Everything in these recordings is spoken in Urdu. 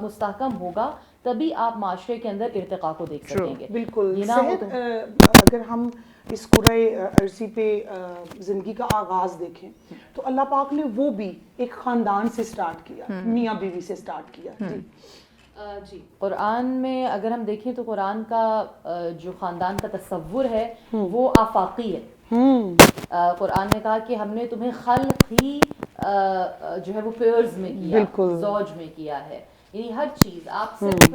مستحکم ہوگا تبھی آپ معاشرے کے اندر ارتقاء کو دیکھ سکیں گے. بالکل. اگر ہم اس قرۂ عرضی پہ زندگی کا آغاز دیکھیں تو اللہ پاک نے وہ بھی ایک خاندان سے سٹارٹ کیا, میاں بیوی سے سٹارٹ کیا. جی قرآن میں اگر ہم دیکھیں تو قرآن کا جو خاندان کا تصور ہے وہ آفاقی ہے. قرآن نے کہا کہ ہم نے تمہیں خلق ہی جو ہے وہ پیئرز میں کیا, زوج میں کیا ہے. یعنی ہر چیز آپ صرف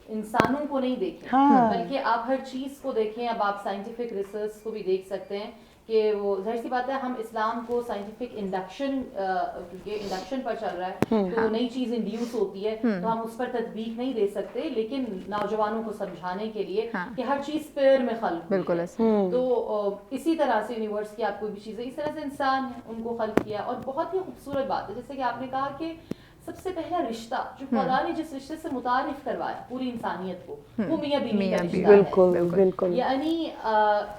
انسانوں کو نہیں دیکھیں بلکہ آپ ہر چیز کو دیکھیں. اب آپ سائنٹیفک ریسرچ کو بھی دیکھ سکتے ہیں کہ وہ ظاہر سی بات ہے ہم اسلام کو سائنٹیفک انڈکشن, کیونکہ انڈکشن پر چل رہا ہے تو نئی چیز انڈیوس ہوتی ہے تو ہم اس پر تطبیق نہیں دے سکتے, لیکن نوجوانوں کو سمجھانے کے لیے کہ ہر چیز پیر میں خلق بالکل تو اسی طرح سے یونیورس کی آپ کوئی بھی چیز ہے, اس طرح سے انسان ہے ان کو خلق کیا. اور بہت ہی خوبصورت بات ہے جیسے کہ آپ نے کہا کہ سب سے پہلا رشتہ جو خدا نے جس رشتے سے متعارف کروایا پوری انسانیت کو وہ میاں بیوی کا رشتہ ہے. یعنی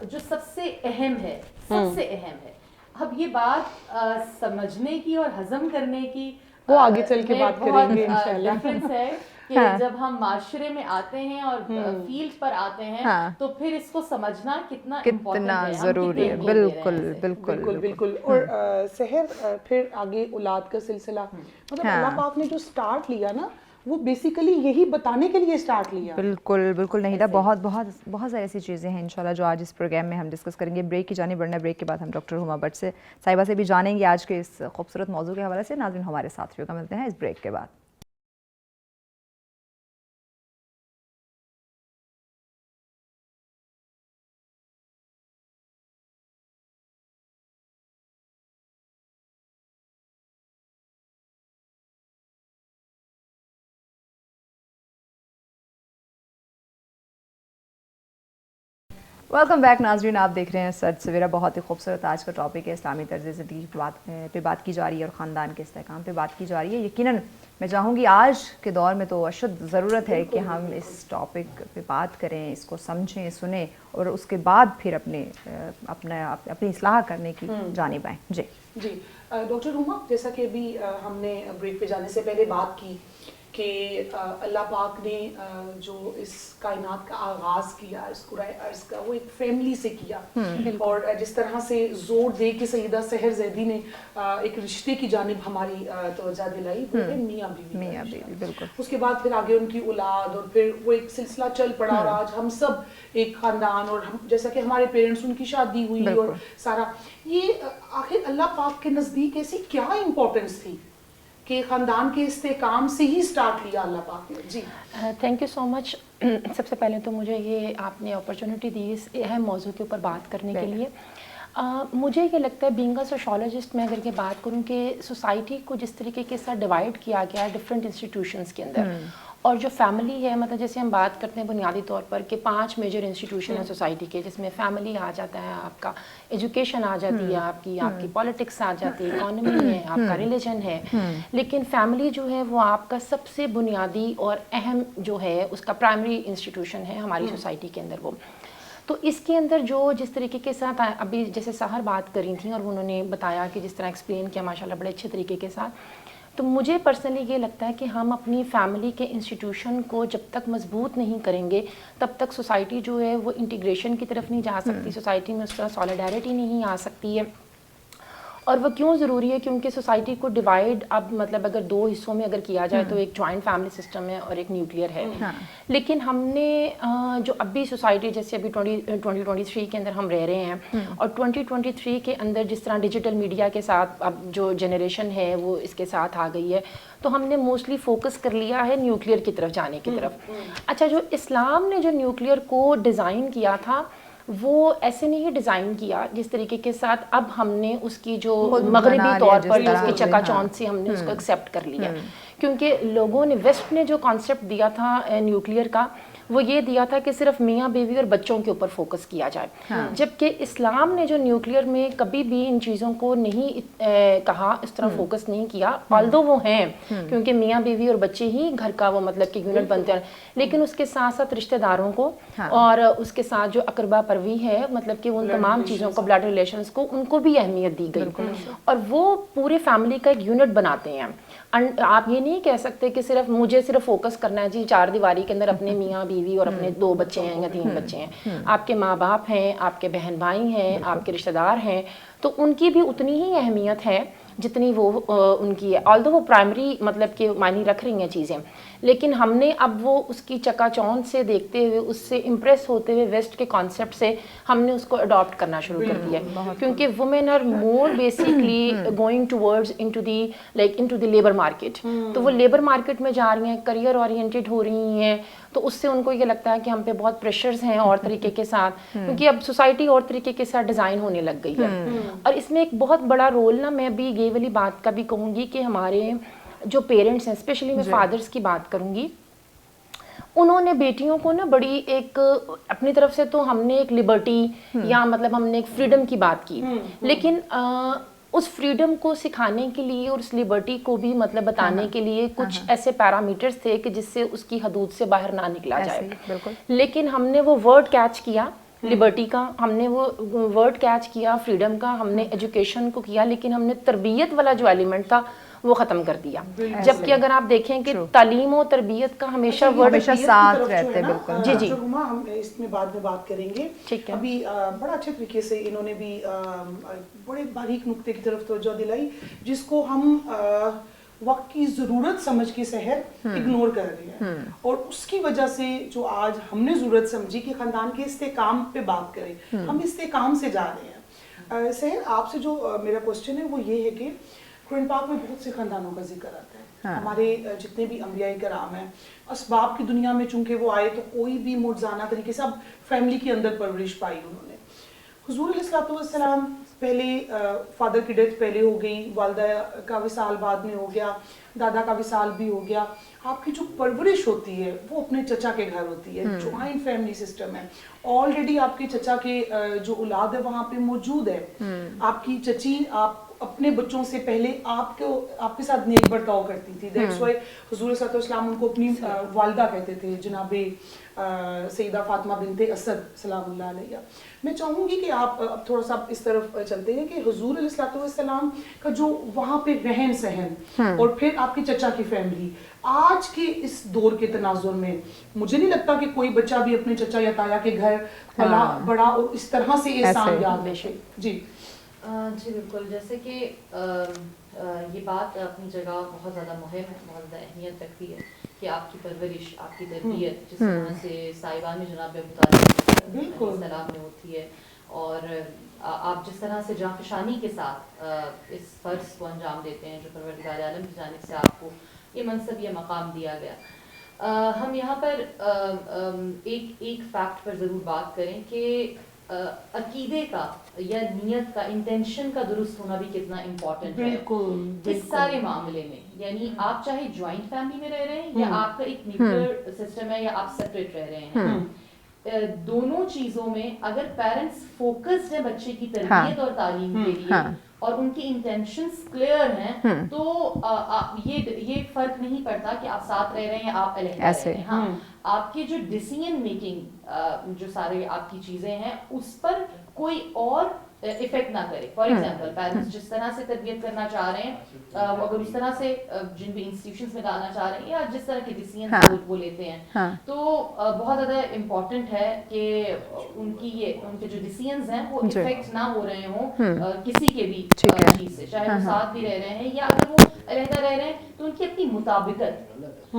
جو سب سے اہم ہے, سب سے اہم ہے. اب یہ بات سمجھنے کی اور ہضم کرنے کی وہ آگے چل کے بات کریں گے انشاءاللہ. ڈفرنس ہے کہ جب ہم معاشرے میں آتے ہیں اور فیلڈ پر آتے ہیں تو پھر اس کو سمجھنا کتنا ضروری ہے. بالکل بالکل بالکل بالکل. اور سحر پھر آگے اولاد کا سلسلہ, مطلب اللہ پاک نے جو سٹارٹ لیا نا وہ بیسیکلی یہی بتانے کے لیے سٹارٹ لیا. بالکل بالکل نہیدہ, بہت بہت بہت ساری ایسی چیزیں ہیں انشاءاللہ جو آج اس پروگرام میں ہم ڈسکس کریں گے. بریک کی جانب بڑھنا, بریک کے بعد ہم ڈاکٹر ہما بٹ سے صاحبہ سے بھی جانیں گے آج کے اس خوبصورت موضوع کے حوالے سے. ناظرین ہمارے ساتھیوں کا ملتے ہیں اس بریک کے بعد. ویلکم بیک ناظرین, آپ دیکھ رہے ہیں سچ سویرا. بہت ہی خوبصورت آج کا ٹاپک ہے اسلامی طرز زندگی پہ بات کی جا رہی ہے اور خاندان کے استحکام پہ بات کی جا رہی ہے. یقیناً میں چاہوں گی آج کے دور میں تو اشد ضرورت ہے کہ ہم اس ٹاپک پہ بات کریں, اس کو سمجھیں, سنیں اور اس کے بعد پھر اپنی اصلاح کرنے کی جانب آئیں. جی ڈاکٹر ہما, جیسا کہ ابھی ہم نے بریک پہ جانے سے پہلے بات کی کہ اللہ پاک نے جو اس کائنات کا آغاز کیا, اس قرآن ارض کا, وہ ایک فیملی سے کیا. اور جس طرح سے زور دے کے سیدہ سحر زیدی نے ایک رشتے کی جانب ہماری توجہ دلائی, وہ ہے میاں بیوی. بالکل. اس کے بعد پھر آگے ان کی اولاد اور پھر وہ ایک سلسلہ چل پڑا اور آج ہم سب ایک خاندان, اور جیسا کہ ہمارے پیرنٹس, ان کی شادی ہوئی اور سارا یہ. آخر اللہ پاک کے نزدیک ایسی کیا امپورٹنس تھی کہ خاندان کے استحکام سے ہی سٹارٹ لیا اللہ پاک نے؟ جی تھینک یو سو مچ. سب سے پہلے تو مجھے یہ آپ نے اپرچونٹی دی اس اہم موضوع کے اوپر بات کرنے کے لیے. مجھے یہ لگتا ہے بینگ اے سوشالوجسٹ میں اگر یہ بات کروں کہ سوسائٹی کو جس طریقے کے ساتھ ڈیوائڈ کیا گیا ہے ڈفرینٹ انسٹیٹیوشنس کے اندر, اور جو فیملی ہے, مطلب جیسے ہم بات کرتے ہیں بنیادی طور پر کہ 5 میجر انسٹیٹیوشن ہیں سوسائٹی کے, جس میں فیملی آ جاتا ہے, آپ کا ایجوکیشن آ جاتی ہے, آپ کی پالیٹکس آ جاتی ہے, اکانومی ہے, آپ کا ریلیجن ہے. لیکن فیملی جو ہے وہ آپ کا سب سے بنیادی اور اہم جو ہے اس کا پرائمری انسٹیٹیوشن ہے ہماری سوسائٹی کے اندر. وہ تو اس کے اندر جو جس طریقے کے ساتھ ابھی جیسے سحر بات کری تھیں اور انہوں نے بتایا کہ جس طرح ایکسپلین کیا ماشاء اللہ بڑے اچھے طریقے کے ساتھ, تو مجھے پرسنلی یہ لگتا ہے کہ ہم اپنی فیملی کے انسٹیٹیوشن کو جب تک مضبوط نہیں کریں گے تب تک سوسائٹی جو ہے وہ انٹیگریشن کی طرف نہیں جا سکتی, سوسائٹی میں اس طرح سالیڈیرٹی نہیں آ سکتی ہے. اور وہ کیوں ضروری ہے؟ کیونکہ سوسائٹی کو ڈیوائڈ اب مطلب اگر 2 حصوں میں اگر کیا جائے تو ایک جوائنٹ فیملی سسٹم ہے اور ایک نیوکلیئر ہے. لیکن ہم نے جو اب بھی سوسائٹی جیسے ابھی 2023 کے اندر ہم رہ رہے ہیں اور 2023 کے اندر جس طرح ڈیجیٹل میڈیا کے ساتھ اب جو جنریشن ہے وہ اس کے ساتھ آ گئی ہے, تو ہم نے موسٹلی فوکس کر لیا ہے نیوکلیئر کی طرف جانے کی طرف. اچھا, جو اسلام نے جو نیوکلیئر کو ڈیزائن کیا تھا وہ ایسے نہیں ڈیزائن کیا جس طریقے کے ساتھ اب ہم نے اس کی جو مغربی طور پر اس کی چکا چوند سے ہم نے اس کو ایکسیپٹ کر لیا. کیونکہ لوگوں نے ویسٹ نے جو کانسیپٹ دیا تھا نیوکلیئر کا وہ یہ دیا تھا کہ صرف میاں بیوی اور بچوں کے اوپر فوکس کیا جائے، جبکہ اسلام نے جو نیوکلیئر میں کبھی بھی ان چیزوں کو نہیں کہا، اس طرح فوکس نہیں کیا، آلدو وہ ہیں کیونکہ میاں بیوی اور بچے ہی گھر کا وہ مطلب کہ یونٹ بنتے ہیں، لیکن اس کے ساتھ ساتھ رشتہ داروں کو اور اس کے ساتھ جو اقربا پروی ہے، مطلب کہ ان تمام چیزوں کو، بلڈ ریلیشنز کو، ان کو بھی اہمیت دی گئی، اور وہ پورے فیملی کا ایک یونٹ بناتے ہیں۔ آپ یہ نہیں کہہ سکتے کہ صرف مجھے صرف فوکس کرنا ہے جی 4 دیواری کے اندر اپنے میاں بیوی اور اپنے 2 بچے ہیں یا 3 بچے ہیں، آپ کے ماں باپ ہیں، آپ کے بہن بھائی ہیں، آپ کے رشتہ دار ہیں، تو ان کی بھی اتنی ہی اہمیت ہے جتنی وہ ان کی ہے، آلدو وہ پرائمری مطلب کہ معنی رکھ رہی ہیں چیزیں، لیکن ہم نے اب وہ اس کی چکا چوند سے دیکھتے ہوئے، اس سے امپریس ہوتے ہوئے، ویسٹ کے کانسیپٹ سے ہم نے اس کو اڈاپٹ کرنا شروع کر دیا ہے، کیونکہ women are more basically going towards into the labour market, تو وہ لیبر مارکیٹ میں جا رہی ہیں، کریئر اورینٹیڈ ہو رہی ہیں، تو اس سے ان کو یہ لگتا ہے کہ ہم پہ بہت پریشرز ہیں اور طریقے کے ساتھ، کیونکہ اب سوسائٹی اور طریقے کے ساتھ ڈیزائن ہونے لگ گئی ہے، اور اس میں ایک بہت بڑا رول نا، میں بھی یہ والی بات کا بھی کہوں گی کہ ہمارے جو پیرنٹس ہیں، اسپیشلی میں فادرز کی بات کروں گی، انہوں نے بیٹیوں کو نا بڑی ایک اپنی طرف سے تو ہم نے ایک لبرٹی یا مطلب ہم نے ایک فریڈم کی بات کی، لیکن اس فریڈم کو سکھانے کے لیے اور اس لبرٹی کو بھی مطلب بتانے کے لیے کچھ ایسے پیرامیٹرز تھے کہ جس سے اس کی حدود سے باہر نہ نکلا جائے، لیکن ہم نے وہ ورڈ کیچ کیا لبرٹی کا، ہم نے وہ ورڈ کیچ کیا فریڈم کا، ہم نے ایجوکیشن کو کیا، لیکن ہم نے تربیت والا جو ایلیمنٹ تھا وہ ختم کر دیا، جبکہ اگر آپ دیکھیں کہ تعلیم و تربیت کا ہمیشہ ورڈ ساتھ رہتے، بالکل جی جی ہم اس میں بعد میں بات کریں گے، ابھی بڑا اچھے طریقے سے انہوں نے بھی بڑے باریک نقطے کی طرف توجہ دلائی جس کو ہم وقت کی ضرورت سمجھ کے سحر اگنور کر رہے ہیں، اور اس کی وجہ سے جو آج ہم نے ضرورت سمجھی کہ خاندان کے استحکام پہ بات کریں، ہم استحکام سے جا رہے ہیں۔ سحر آپ سے جو میرا کوسچن ہے وہ یہ ہے کہ قرآن پاک میں بہت سے خاندانوں کا ذکر آتا ہے، ہمارے جتنے بھی انبیاء کرام ہیں، اسباب کی دنیا میں چونکہ وہ آئے تو کوئی بھی معجزانہ طریقے سے اب فیملی کے اندر پرورش پائی انہوں نے۔ حضور علیہ الصلوۃ والسلام پہلے فادر کی ڈیتھ پہلے ہو گئی، والدہ کا وصال بعد میں ہو گیا، دادا کا وصال بھی ہو گیا، آپ کی جو پرورش ہوتی ہے وہ اپنے چچا کے گھر ہوتی ہے، جوائنٹ فیملی سسٹم ہے، آلریڈی آپ کے چچا کے جو اولاد ہے وہاں پہ موجود ہے، آپ کی چچی آپ اپنے بچوں سے پہلے آپ کے ساتھ نیک برتاؤ کرتی تھی، دیٹس وائی حضور صلی اللہ علیہ وسلم ان کو اپنی والدہ کہتے تھے، جناب سیدہ فاطمہ بنت اسد سلام اللہ علیہ۔ میں چاہوں گی کہ آپ اب تھوڑا سا اس طرف چلتے ہیں کہ حضور علیہ الصلوۃ والسلام کا جو وہاں پہ رہن سہن اور پھر آپ کے چچا کی فیملی آج کے اس دور کے تناظر میں، مجھے نہیں لگتا کہ کوئی بچہ بھی اپنے چچا یا تایا کے گھر پلا بڑا اور اس طرح سے احسان یاد رکھے۔ جی جی بالکل، جیسے کہ یہ بات اپنی جگہ بہت زیادہ مہم ہے، بہت زیادہ اہمیت رکھتی ہے کہ آپ کی پرورش، آپ کی تربیت جس طرح سے صاحبان جناب ابو طالب علیہ السلام میں ہوتی ہے، اور آپ جس طرح سے جانفشانی کے ساتھ اس فرض کو انجام دیتے ہیں جو پروردگار عالم کی جانب سے آپ کو یہ منصب، یہ مقام دیا گیا۔ ہم یہاں پر ایک فیکٹ پر ضرور بات کریں کہ عقیدے کا یا نیت کا، انٹینشن کا درست ہونا بھی کتنا امپورٹنٹ ہے اس سارے معاملے میں، یعنی آپ چاہے جوائنٹ فیملی میں رہ رہے ہیں یا آپ کا ایک نیوکلیئر سسٹم ہے یا آپ سیپریٹ رہ رہے ہیں، دونوں چیزوں میں اگر پیرنٹس فوکسڈ ہیں بچے کی تربیت اور تعلیم کے لیے اور ان کی انٹینشنز کلیئر ہیں، تو یہ فرق نہیں پڑتا کہ آپ ساتھ رہ رہے ہیں یا آپ علیحدہ رہ رہے ہیں۔ ہاں، آپ کی جو ڈیسیژن میکنگ جو سارے آپ کی چیزیں ہیں اس پر کوئی اور افیکٹ نہ کرے۔ فار ایگزامپل پیرنٹس جس طرح سے تربیت کرنا چاہ رہے ہیں، اگر اس طرح سے جن بھی انسٹیٹیوشنس میں ڈالنا چاہ رہے ہیں یا جس طرح کے ڈیسیژنز وہ لیتے ہیں، تو بہت زیادہ امپورٹنٹ ہے کہ ان کے جو ڈیسیژنز ہیں وہ افیکٹ نہ ہو رہے ہوں کسی کے بھی چیز سے، چاہے وہ ساتھ بھی رہ رہے ہیں یا اگر وہ علیحدہ رہ رہے ہیں تو ان کی اپنی مطابقت،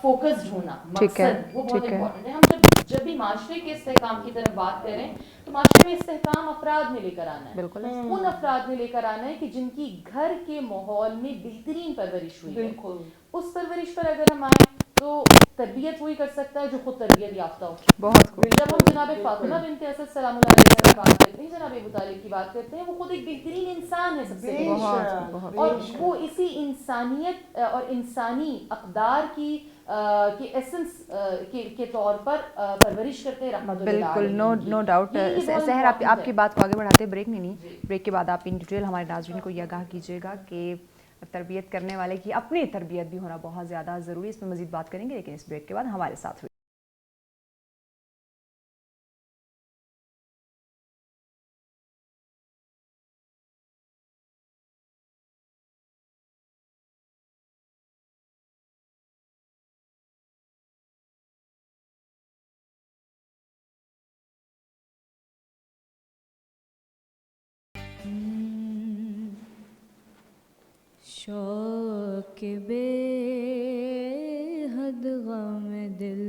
فوکسڈ ہونا، مقصد وہ بہت امپورٹنٹ ہے۔ ہم جب بھی معاشرے کے استحکام کی طرف بات کریں تو معاشرے میں استحکام افراد میں لے کر آنا ہے، ان افراد میں لے کر آنا ہے کہ جن کی گھر کے ماحول میں بہترین پرورش ہوئی ہے۔ اس پرورش پر اگر ہم آئیں تو تربیت وہی کر سکتا ہے جو خود تربیت یافتہ ہو۔ بہت جب ہم جناب فاطمہ بنت اسد سلام اللہ علیہ کی بات کرتے ہیں، جناب ابو طالب کی بات کرتے ہیں، وہ خود ایک بہترین انسان ہے سب سے، اور وہ اسی انسانیت اور انسانی اقدار کی کی ایسنس کے طور پر پرورش کرتے ہیں رحمت بالکل نو ڈاؤٹ. سحر آپ کی بات کو آگے بڑھاتے بریک نہیں بریک کے بعد آپ ان ڈیٹیل ہمارے ناظرین کو یہ آگاہ کیجیے گا کہ تربیت کرنے والے کی اپنی تربیت بھی ہونا بہت زیادہ ضروری. اس میں مزید بات کریں گے لیکن اس بریک کے بعد ہمارے ساتھ ہوئی. شوق بے حد غم دل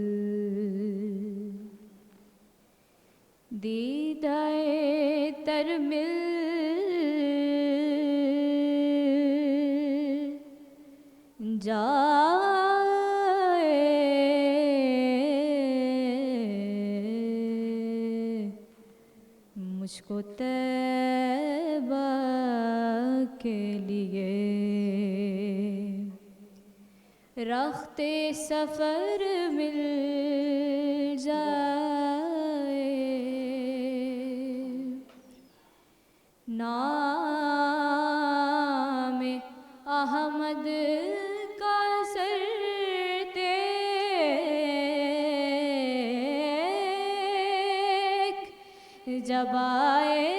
دیدائے تر مل جائے مجھ کو طیبہ کے لیے رخت سفر مل جائے نام احمد کا سر تیک جب آئے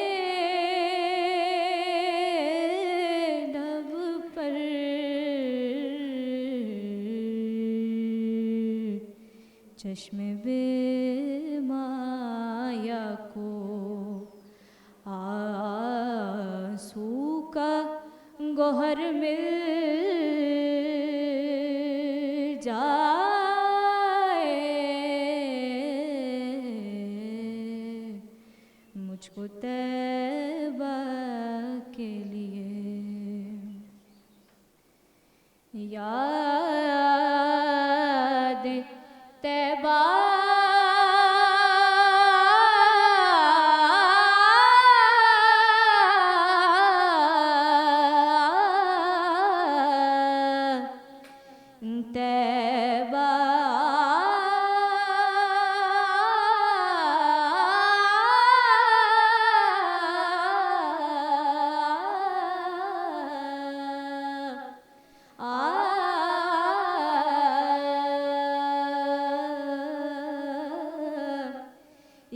چشم بے مایا کو آنسو کا گوہر مل جائے مجھ کو طیبہ کے لیے یاد طیبہ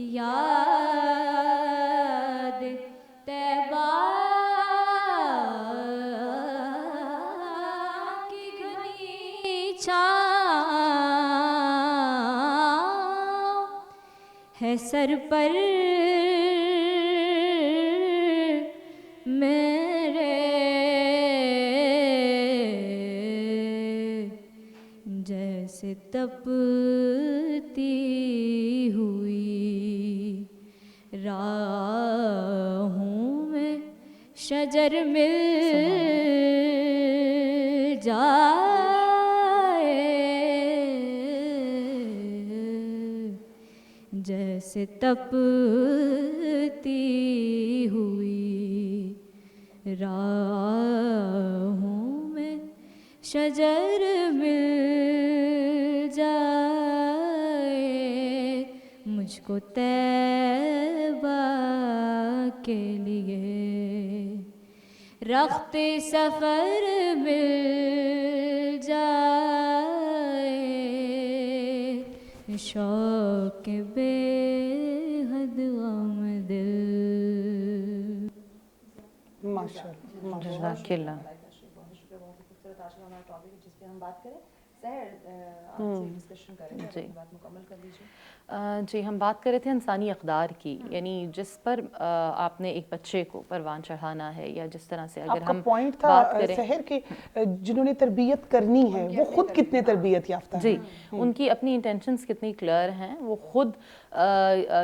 یاد طیبہ کی گھنی چھاؤں ہے سر پر میرے جیسے تپتی ہوئی راہوں میں شجر مل جائے جیسے تپتی ہوئی راہوں میں شجر مل جائے مجھ کو طیبہ کے لیے رخت سفر مل جائے شوق بے حد غم دل. ماشاءاللہ جزاک اللہ. آج کا ہمارا ٹاپک جس پہ ہم بات کریں سحر آپ سے ڈسکشن کریں جی بات مکمل کر دیجیے. جی ہم بات کر رہے تھے انسانی اقدار کی یعنی جس پر آپ نے ایک بچے کو پروان چڑھانا ہے یا جس طرح سے اگر ہم پوائنٹ تھا بات کریں سحر کے جنہوں نے تربیت کرنی ہے وہ خود کتنے تربیت یافتہ ہیں. جی ان کی اپنی انٹینشنز کتنی کلیئر ہیں وہ خود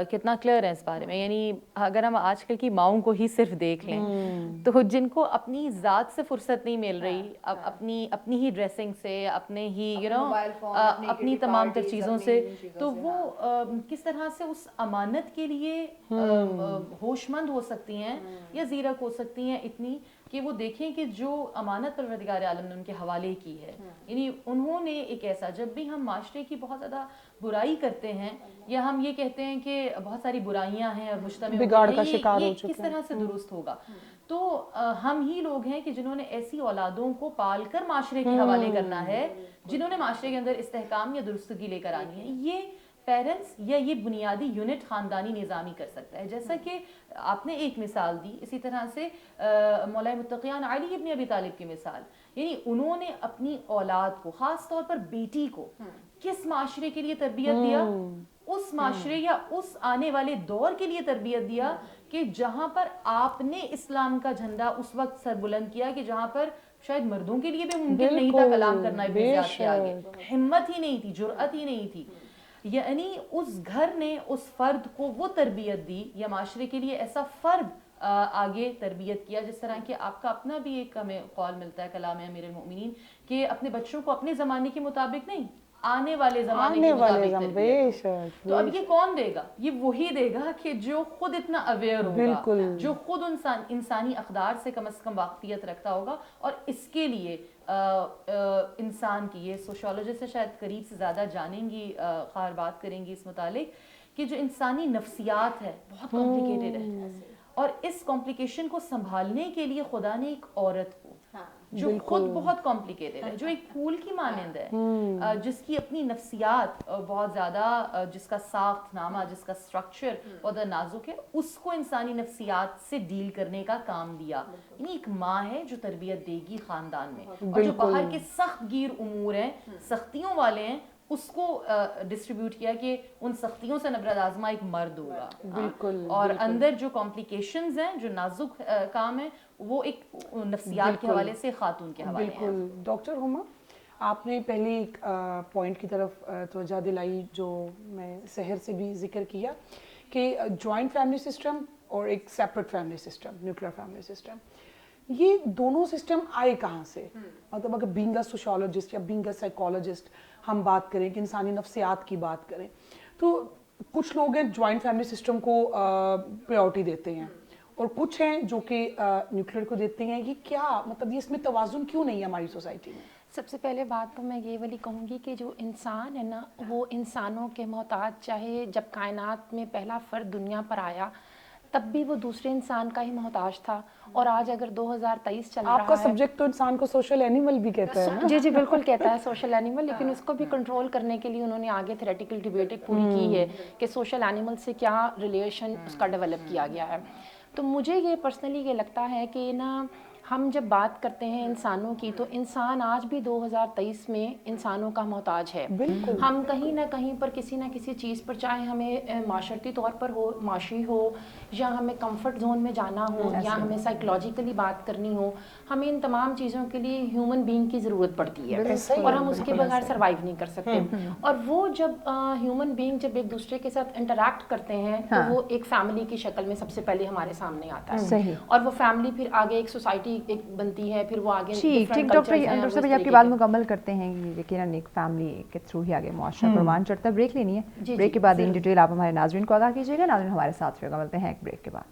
کتنا کلیئر ہے اس بارے میں. یعنی اگر ہم آج کل کی ماؤں کو ہی صرف دیکھ لیں تو جن کو اپنی ذات سے فرصت نہیں مل رہی اپنی ہی ڈریسنگ سے اپنے ہی اپنی تمام تر چیزوں سے تو وہ کس طرح سے اس امانت کے لیے ہوش مند ہو سکتی ہیں یا زیرک ہو سکتی ہیں اتنی کہ وہ دیکھیں کہ جو امانت پروردگار عالم نے ان کے حوالے کی ہے، یعنی انہوں نے ایک ایسا، جب بھی ہم معاشرے کی بہت زیادہ برائی کرتے ہیں یا ہم یہ کہتے ہیں کہ بہت ساری برائیاں ہیں اور مجتمع بگاڑ کا یہ شکار ہو یہ چکے کس طرح سے درست ہوگا، تو ہم ہی لوگ ہیں کہ جنہوں نے ایسی اولادوں کو پال کر معاشرے کے حوالے کرنا ہے، جنہوں نے معاشرے کے اندر استحکام یا درستگی لے کر آنی ہے. یہ پیرنٹس یا یہ بنیادی یونٹ خاندانی نظامی کر سکتا ہے. جیسا کہ آپ نے ایک مثال دی، اسی طرح سے مولا متقیان علی ابن ابی طالب کی مثال، یعنی انہوں نے اپنی اولاد کو، خاص طور پر بیٹی کو، کس معاشرے کے لیے تربیت دیا؟ اس معاشرے یا اس آنے والے دور کے لیے تربیت دیا کہ جہاں پر آپ نے اسلام کا جھنڈا اس وقت سر بلند کیا کہ جہاں پر شاید مردوں کے لیے بھی ممکن نہیں تھا کلام کرنا ابن زیاد کے آگے، ہمت ہی نہیں تھی، جرأت ہی نہیں تھی. یعنی اس گھر نے اس فرد کو وہ تربیت دی یا معاشرے کے لیے ایسا فرد آگے تربیت کیا، جس طرح کہ آپ کا اپنا بھی ایک ہمیں قول ملتا ہے کلام امیر المؤمنین کہ اپنے بچوں کو اپنے زمانے کے مطابق نہیں، آنے والے زمانے کے مطابق تربیت. تو اب یہ کون دے گا؟ یہ وہی دے گا کہ جو خود اتنا اویئر ہوگا، جو خود انسانی اقدار سے کم از کم واقفیت رکھتا ہوگا. اور اس کے لیے انسان کی، یہ سوشیولوجسٹ سے شاید قریب سے زیادہ جانیں گی، خیر بات کریں گی اس متعلق، کہ جو انسانی نفسیات ہے بہت کمپلیکیٹڈ ہے، اور اس کمپلیکیشن کو سنبھالنے کے لیے خدا نے ایک عورت کو جو خود بہت کمپلیکیٹڈ ہے، جو ایک پھول کی مانند ہے، جس کی اپنی نفسیات بہت زیادہ، جس کا ساخت نامہ، جس کا سٹرکچر بہت نازک ہے، اس کو انسانی نفسیات سے ڈیل کرنے کا کام دیا. یعنی ایک ماں ہے جو تربیت دے گی خاندان میں، اور جو باہر کے سخت گیر امور ہیں، سختیوں والے ہیں، اس کو ڈسٹریبیوٹ کیا کہ ان سختیوں سے نبرد آزما ایک مرد ہوگا. اور اندر جو کمپلیکیشنز ہیں، جو نازک کام ہے، وہ ایک نفسیات کے حوالے سے خاتون کے حوالے ہیں. بالکل. ڈاکٹر ہما، آپ نے پہلے ایک پوائنٹ کی طرف توجہ دلائی جو میں سحر سے بھی ذکر کیا کہ جوائنٹ فیملی سسٹم اور ایک separate family system, nuclear family system, یہ دونوں سسٹم آئے کہاں سے؟ مطلب اگر بینگ اے سوشیولوجسٹ یا بینگ اے سائیکالوجسٹ ہم بات کریں کہ انسانی نفسیات کی بات کریں، تو کچھ لوگ ہیں جوائنٹ فیملی سسٹم کو پریورٹی دیتے ہیں اور کچھ ہیں جو کہ نیوکلیئر کو دیتے ہیں. یہ کیا مطلب، یہ اس میں توازن کیوں نہیں ہے ہماری سوسائٹی میں؟ سب سے پہلے بات تو میں یہ والی کہوں گی کہ جو انسان ہے نا، وہ انسانوں کے محتاج، چاہے جب کائنات میں پہلا فرد دنیا پر آیا تب بھی وہ دوسرے انسان کا ہی محتاج تھا، اور آج اگر 2023 چل رہا ہے، آپ کا سبجیکٹ تو انسان کو سوشل اینیمل بھی کہتا ہے نا؟ جی بالکل کہتا ہے سوشل اینیمل، لیکن اس کو بھی کنٹرول کرنے کے لیے انہوں نے آگے تھیوریٹیکل ڈیبیٹ ایک پوری کی ہے کہ سوشل اینیمل سے کیا ریلیشن اس کا ڈیولپ کیا گیا ہے. تو مجھے یہ پرسنلی یہ لگتا ہے کہ نا، ہم جب بات کرتے ہیں انسانوں کی، تو انسان آج بھی 2023 میں انسانوں کا محتاج ہے. ہم کہیں نہ کہیں پر کسی نہ کسی چیز پر، چاہے ہمیں معاشرتی طور پر ہو، معاشی ہو، یا ہمیں کمفرٹ زون میں جانا ہو، یا ہمیں سائیکولوجیکلی بات کرنی ہو، ہمیں ان تمام چیزوں کے لیے ہیومن بینگ کی ضرورت پڑتی ہے، اور ہم اس کے بغیر سروائیو نہیں کر سکتے. اور وہ جب ہیومن بینگ جب ایک دوسرے کے ساتھ انٹریکٹ کرتے ہیں تو وہ ایک فیملی کی شکل میں سب سے پہلے ہمارے سامنے آتا ہے، اور وہ فیملی پھر آگے ایک سوسائٹی ایک بنتی ہے، پھر وہ آگے ڈاکٹر صاحب آپ کی بات مکمل کرتے ہیں. یقیناً ایک فیملی کے تھرو ہی آگے معاشرہ پروان چڑھتا ہے. بریک لینی ہے، بریک کے بعد ان ڈیٹیل آپ ہمارے ناظرین کو آگاہ کیجیے گا. ناظرین ہمارے ساتھ رہے گا، ملتے ہیں ایک بریک کے بعد.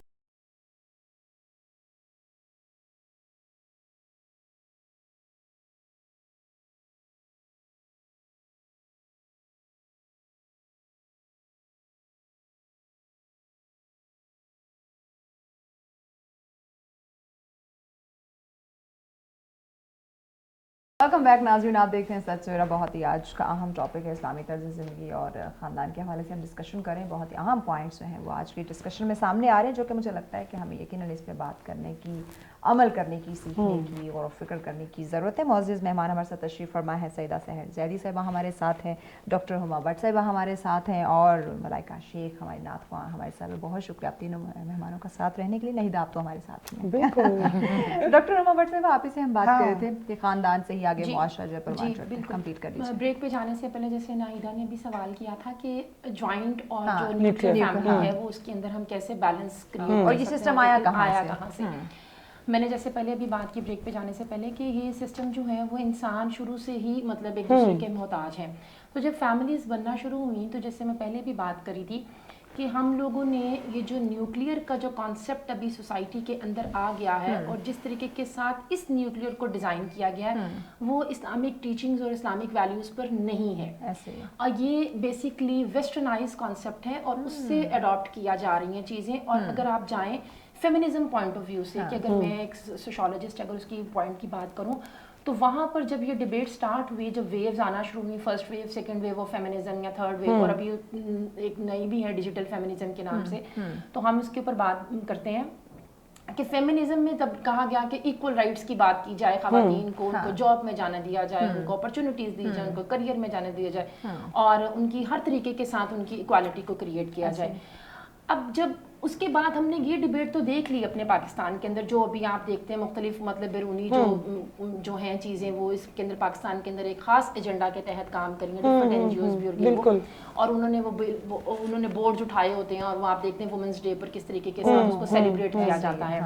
ویلکم بیک ناظرین، آپ دیکھتے ہیں سچ میرا. بہت ہی آج کا اہم ٹاپک ہے اسلامی طرز زندگی اور خاندان کے حوالے سے ہم ڈسکشن کریں. بہت ہی اہم پوائنٹس جو ہیں وہ آج کی ڈسکشن میں سامنے آ رہے ہیں، جو کہ مجھے لگتا ہے کہ ہمیں یقیناً اس پہ بات کرنے کی، عمل کرنے کی، سیکھنے کی، غور و فکر کرنے کی ضرورت ہے. معزز مہمان ہمارے ساتھ تشریف فرما ہے سیدہ سحر زیدی صاحبہ ہمارے ساتھ ہیں، ڈاکٹر ہما بٹ صاحبہ ہمارے ساتھ ہیں، اور ملائکہ شیخ ہماری نعت خواں ہمارے ساتھ. بہت شکریہ آپ تینوں مہمانوں کا ساتھ رہنے کے لیے. نہیں آپ تو ہمارے ساتھ ہیں. بالکل. ڈاکٹر ہما بٹ صاحبہ، آپ ہی سے ہم بات کر رہے تھے کہ خاندان سے ہی آگے معاشرہ جو کمپلیٹ کر لیجیے. بریک پہ جانے سے پہلے جیسے ناہیدہ نے بھی سوال کیا تھا کہ جوائنٹ اور جو نیوکلیئر فیملی ہے وہ اس کے اندر ہم کیسے بیلنس کریے، اور یہ سسٹم آیا کہاں سے. میں نے جیسے پہلے بھی بات کی بریک پہ جانے سے پہلے کہ یہ سسٹم جو ہے وہ انسان شروع سے ہی ایک دوسرے کے محتاج ہیں. تو جب فیملیز بننا شروع ہوئیں تو جیسے میں پہلے بھی بات کری تھی کہ ہم لوگوں نے یہ جو نیوکلیئر کا جو کانسیپٹ ابھی سوسائٹی کے اندر آ گیا ہے اور جس طریقے کے ساتھ اس نیوکلیئر کو ڈیزائن کیا گیا ہے وہ اسلامک ٹیچنگز اور اسلامک ویلیوز پر نہیں ہے. اور یہ بیسکلی ویسٹرنائز کانسیپٹ ہے اور اس سے اڈاپٹ کیا جا رہی ہیں چیزیں. اور اگر آپ جائیں فیمنزم پوائنٹ آف ویو سے کہ اگر میں ایک سوشالوجسٹ اگر اس کی پوائنٹ کی بات کروں تو وہاں پر جب یہ ڈیبیٹ سٹارٹ ہوئی, جب ویوز آنا شروع ہوئی, first wave, second wave of feminism یا تھرڈ ویو, اور ابھی ایک نئی بھی ہے ڈیجیٹل فیمنزم کے نام سے, تو ہم اس کے اوپر بات کرتے ہیں کہ فیمنزم میں تب کہا گیا کہ ایکول رائٹس کی بات کی جائے, خواتین کو ان کو جاب میں جانے دیا جائے, ان کو اپرچونیٹیز دی جائے, ان کو کریئر میں جانے دیا جائے اور ان کی ہر طریقے کے ساتھ ان کی ایکوالٹی کو کریٹ کیا جائے. اب جب اس کے بعد ہم نے یہ ڈیبیٹ تو دیکھ لی اپنے پاکستان کے اندر, جو ابھی آپ دیکھتے ہیں مختلف مطلب بیرونی جو ہیں چیزیں وہ اس کے اندر پاکستان کے اندر ایک خاص ایجنڈا کے تحت کام کر رہی ہیں, ڈفرنٹ این جی اوز بھی, اور انہوں نے بورڈز اٹھائے ہوتے ہیں اور وہ آپ دیکھتے ہیں وومنس ڈے پر کس طریقے کے ساتھ اس کو سیلیبریٹ کیا جاتا ہے.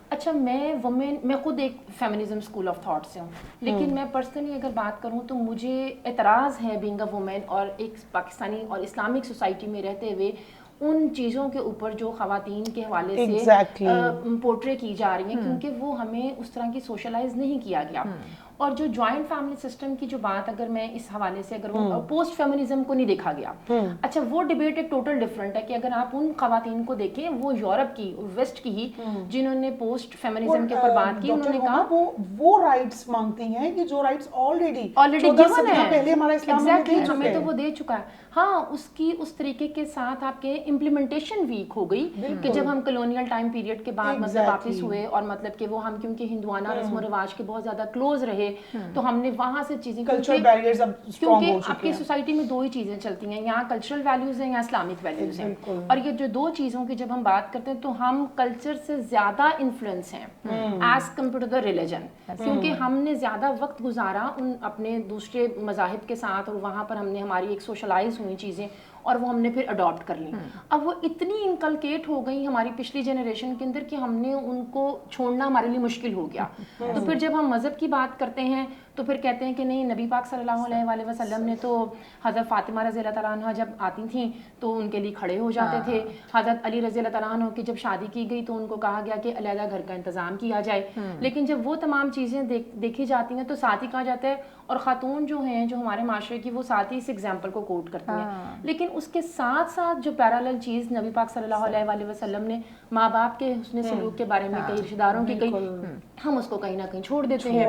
اچھا, میں خود ایک فیمنزم اسکول آف تھاٹ سے ہوں, لیکن میں پرسنلی اگر بات کروں تو مجھے اعتراض ہے بینگ اے وومن اور ایک پاکستانی اور اسلامک سوسائٹی میں رہتے ہوئے ان چیزوں کے اوپر جو خواتین کے حوالے سے پورٹرے کی جا رہی ہیں, کیونکہ وہ ہمیں اس طرح کی سوشلائز نہیں کیا گیا. اور جو جوائنٹ فیملی سسٹم کی جو بات اگر میں اس حوالے سے اگر وہ پوسٹ فیمنزم کو نہیں دیکھا گیا, اچھا وہ ڈیبیٹ ایک ٹوٹل ڈفرنٹ ہے کہ اگر آپ ان خواتین کو دیکھیں وہ یورپ کی ویسٹ کی ہی جنہوں نے پوسٹ فیمنزم کے اوپر بات کی, انہوں نے کہا وہ رائٹس مانگتی ہیں کہ جو رائٹس آلریڈی گیون ہے, پہلے ہمارا اسلام ہمیں تو وہ دے چکا ہے. ہاں, اس طریقے کے ساتھ آپ کے امپلیمنٹیشن ویک ہو گئی کہ جب ہم کلونیل ٹائم پیریڈ کے بعد مطلب واپس ہوئے اور مطلب کہ وہ ہم کیونکہ ہندوانہ رسم و رواج کے بہت زیادہ کلوز رہے تو ہم نے وہاں سے چیزیں, کیونکہ آپ کی سوسائٹی میں دو ہی چیزیں چلتی ہیں, یہاں کلچرل ویلیوز ہیں یا اسلامک ویلیوز ہیں, اور یہ جو دو چیزوں کی جب ہم بات کرتے ہیں تو ہم کلچر سے زیادہ انفلوئنس ہیں as compared to the religion, کیونکہ ہم نے زیادہ وقت گزارا ان اپنے دوسرے مذاہب کے ساتھ اور وہاں پر ہم نے ہماری ایک سوشلائز ہوئی چیزیں اور وہ ہم نے پھر اڈاپٹ کر لیں. اب وہ اتنی انکلکیٹ ہو گئی ہماری پچھلی جنریشن کے اندر کہ ہم نے ان کو چھوڑنا ہمارے لیے مشکل ہو گیا. تو پھر جب ہم مذہب کی بات کرتے ہیں تو پھر کہتے ہیں کہ نہیں, نبی پاک صلی اللہ علیہ وآلہ وسلم نے تو حضرت فاطمہ رضی اللہ تعالیٰ عنہ جب آتی تھیں تو ان کے لیے کھڑے ہو جاتے تھے, حضرت علی رضی اللہ تعالیٰ عنہ کی جب شادی کی گئی تو ان کو کہا گیا کہ علیحدہ گھر کا انتظام کیا جائے. لیکن جب وہ تمام چیزیں دیکھی جاتی ہیں تو ساتھ ہی کہا جاتا ہے, اور خاتون جو ہیں جو ہمارے معاشرے کی وہ ساتھ ہی اس ایگزامپل کو کوٹ کرتی ہیں. لیکن اس کے ساتھ ساتھ جو پیرالل چیز نبی پاک صلی اللہ علیہ وآلہ وسلم نے ماں باپ کے حسن سلوک کے بارے میں کئی رشتہ داروں کی کئی, ہم اس کو کہیں نہ کہیں چھوڑ دیتے ہیں,